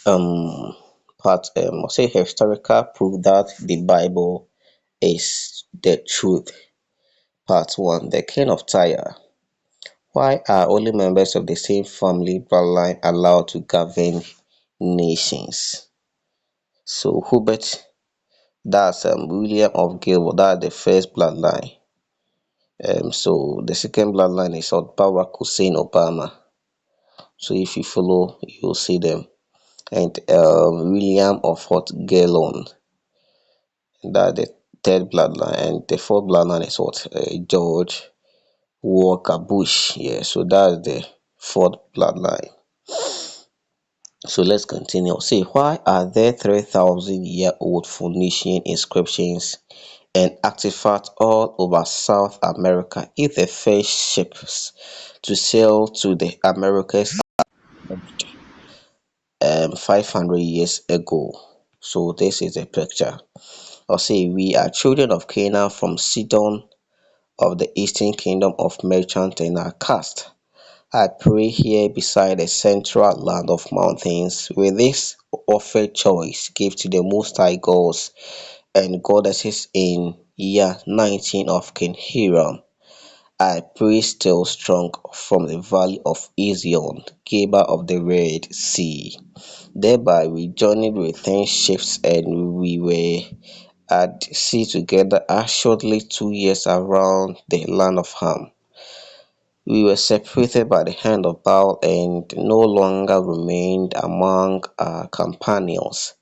Um, part say historical proof that the Bible is the truth. Part one: The King of Tyre. Why are only members of the same family bloodline allowed to govern nations? So Hubert, that's William of Gilbert, that's the first bloodline. So the second bloodline is Barack Hussein Obama. So if you follow, you'll see them. And William of Fort Gellon, that the third bloodline, and the fourth bloodline is what George Walker Bush. Yeah, so that's the fourth bloodline. So let's continue. Say, why are there 3,000-year-old Phoenician inscriptions and artifacts all over South America if the first ships to sail to the Americas 500 years ago? So this is a picture. Or say, we are children of Canaan from Sidon of the eastern kingdom of merchants and our caste. I pray here beside the central land of mountains, with this offered choice give to the Most High gods and goddesses in year 19 of King Hiram. I pray still strong from the valley of Ezion, Gable of the Red Sea. Thereby we journeyed with 10 ships, and we were at sea together assuredly 2 years around the land of Ham. We were separated by the hand of Baal and no longer remained among our companions.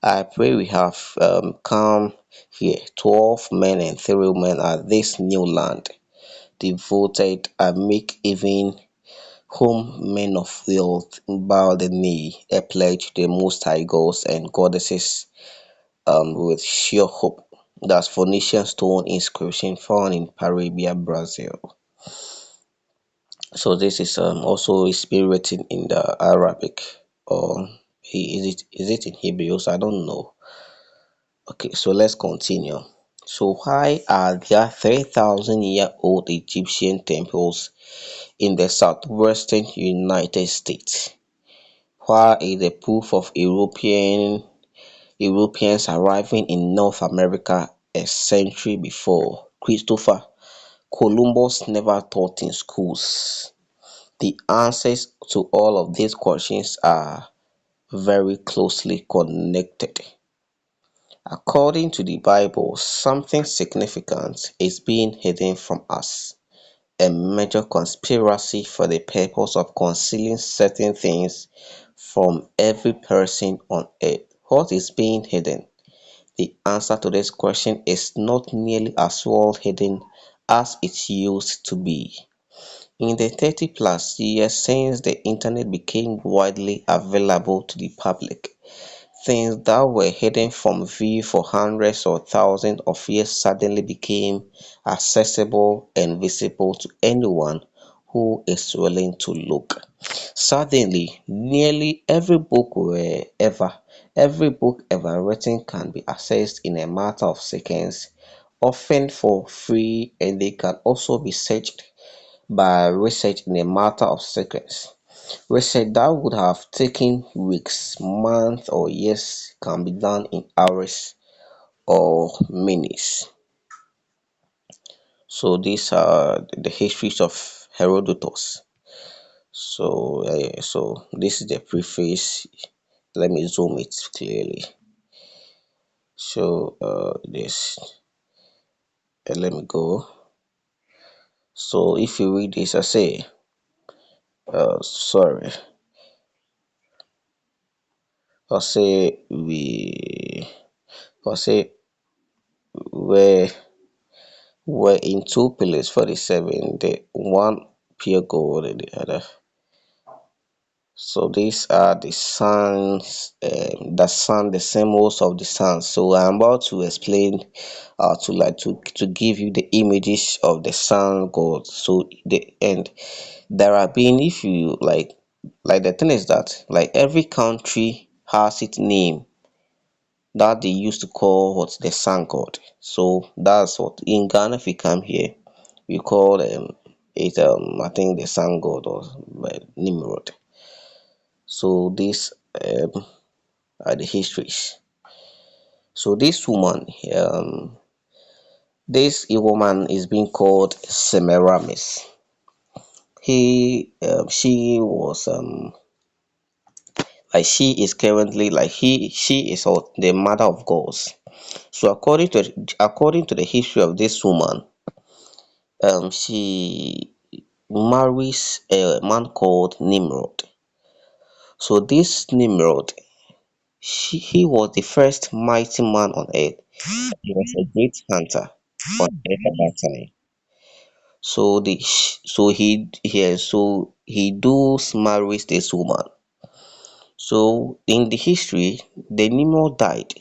I pray we have come here, 12 men and 3 women at this new land, devoted and make even whom men of wealth bow the knee, a pledge to the most high gods and goddesses with sure hope. That's Phoenician stone inscription found in Paribia, Brazil. So this is also is being written in the Arabic, or is it in Hebrew? I don't know. Okay, so let's continue. So why are there 3,000-year-old Egyptian temples in the southwestern United States? Why is the proof of Europeans arriving in North America a century before Christopher Columbus never taught in schools? The answers to all of these questions are very closely connected. According to the Bible, something significant is being hidden from us, a major conspiracy for the purpose of concealing certain things from every person on earth. What is being hidden? The answer to this question is not nearly as well hidden as it used to be. In the 30 plus years since the internet became widely available to the public, things that were hidden from view for hundreds or thousands of years suddenly became accessible and visible to anyone who is willing to look. Suddenly, nearly every book ever written can be accessed in a matter of seconds, often for free, and they can also be searched by research in a matter of seconds. Research that would have taken weeks, months, or years can be done in hours or minutes. So these are the histories of Herodotus. So this is the preface. Let me zoom it clearly. So this let me go. So if you read this, I say, sorry, I say I say where were in two pillars for the seven, the one pure gold and the other. So these are the suns, the sun, the symbols of the sun. So I'm about to explain, to give you the images of the sun god. So the and there have been, if you like the thing is that like every country has its name that they used to call what the sun god. So that's what in Ghana, if you come here, we call it I think the sun god or Nimrod. So this the histories. So this woman, this woman is being called Semiramis. She was like she is currently like she is the mother of gods. So according to the history of this woman, she marries a man called Nimrod. So this Nimrod, he was the first mighty man on earth. He was a great hunter on earth at that time. So he does marries this woman. So in the history, the Nimrod died.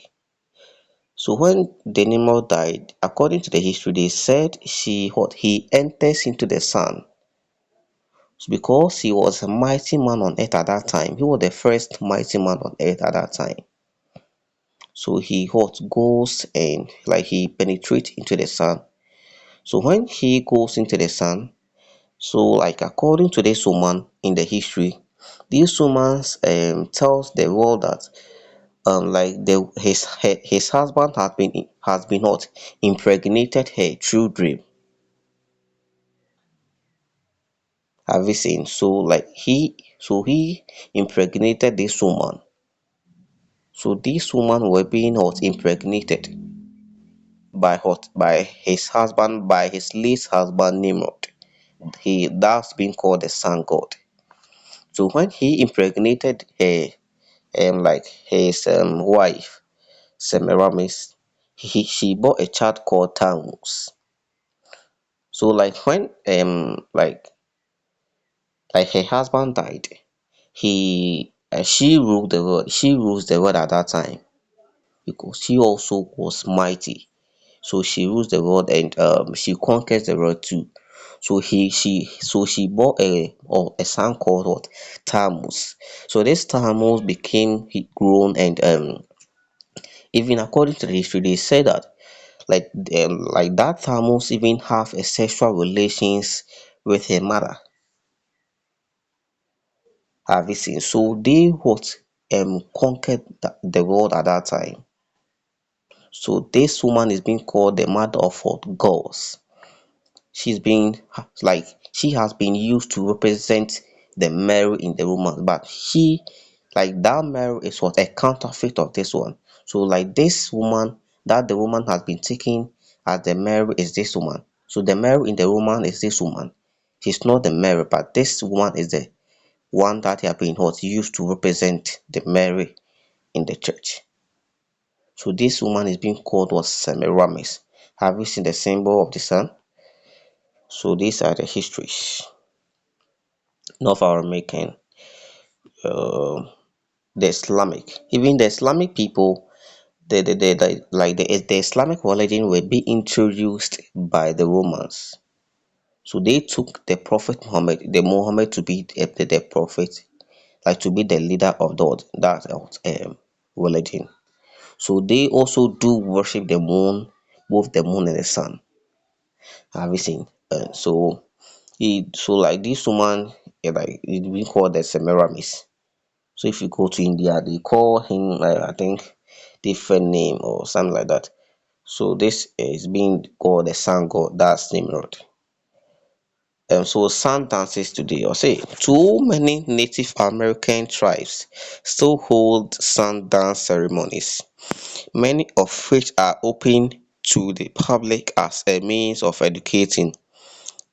So when the Nimrod died, according to the history, they said he enters into the sun. So because he was a mighty man on earth at that time, he was the first mighty man on earth at that time. So he goes and like he penetrates into the sun. So when he goes into the sun, so like according to this woman in the history, this woman tells the world that his husband has been what impregnated her through dream. Have you seen? So he impregnated this woman. So this woman were being what impregnated by his husband, by his late husband Nimrod. That's been called the sun god. So when he impregnated her, like his wife Semiramis, she bore a child called Tammuz. So like when like her husband died, he she ruled the world. She rules the world at that time because she also was mighty. So she rules the world and she conquers the world too. So she bore a son called what Tammuz. So this Tammuz became he grown and even according to the history they say that like that Tammuz even have a sexual relations with her mother. Have you seen? So they what conquered the world at that time. So this woman is being called the mother of what gods. She's been like she has been used to represent the Mary in the Romans, but she like that Mary is what a counterfeit of this one. So like this woman that the woman has been taken as the Mary is this woman. So the Mary in the Roman is this woman. She's not the Mary, but this woman is the one that have been what used to represent the Mary in the church. So this woman is being called was Semiramis. Have you seen the symbol of the sun? So these are the histories of our making. Uh, the Islamic, even the Islamic people, the Islamic religion were being introduced by the Romans. So they took the Prophet Muhammad, the Muhammad to be the prophet, like to be the leader of that religion. So they also do worship the moon, both the moon and the sun. Have you seen? So like this woman, like it we call the Semiramis. So if you go to India, they call him I think different name or something like that. So this is being called the sun god. That's Nimrod. So sun dances today, or say too many Native American tribes still hold sun dance ceremonies, many of which are open to the public as a means of educating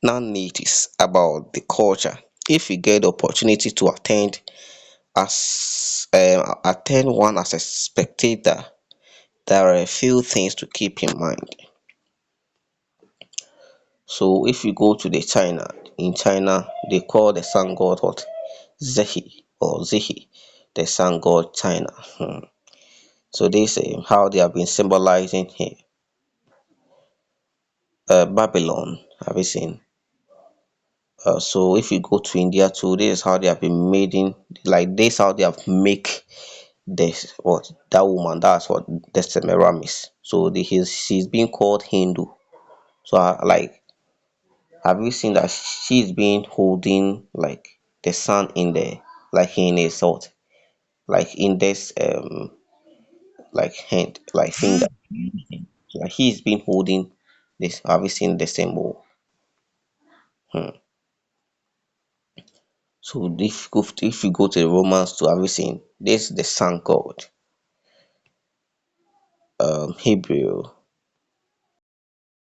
non-natives about the culture. If you get the opportunity to attend one as a spectator, there are a few things to keep in mind. So if you go to the China, in China they call the sun god what? Zehi or Zehi, the sun god China. So this how they have been symbolizing here. Babylon, have you seen? So if you go to India too, this is how they have been made in like this how they have make this what that woman that's what the Semiramis. So she's being called Hindu. So like have you seen that she's been holding like the sun in the like in a salt? like index, like hand, like finger. Like he's been holding this. Have you seen the symbol? Hmm. So if you go to the Romans to have you seen this, the sun god, Hebrew.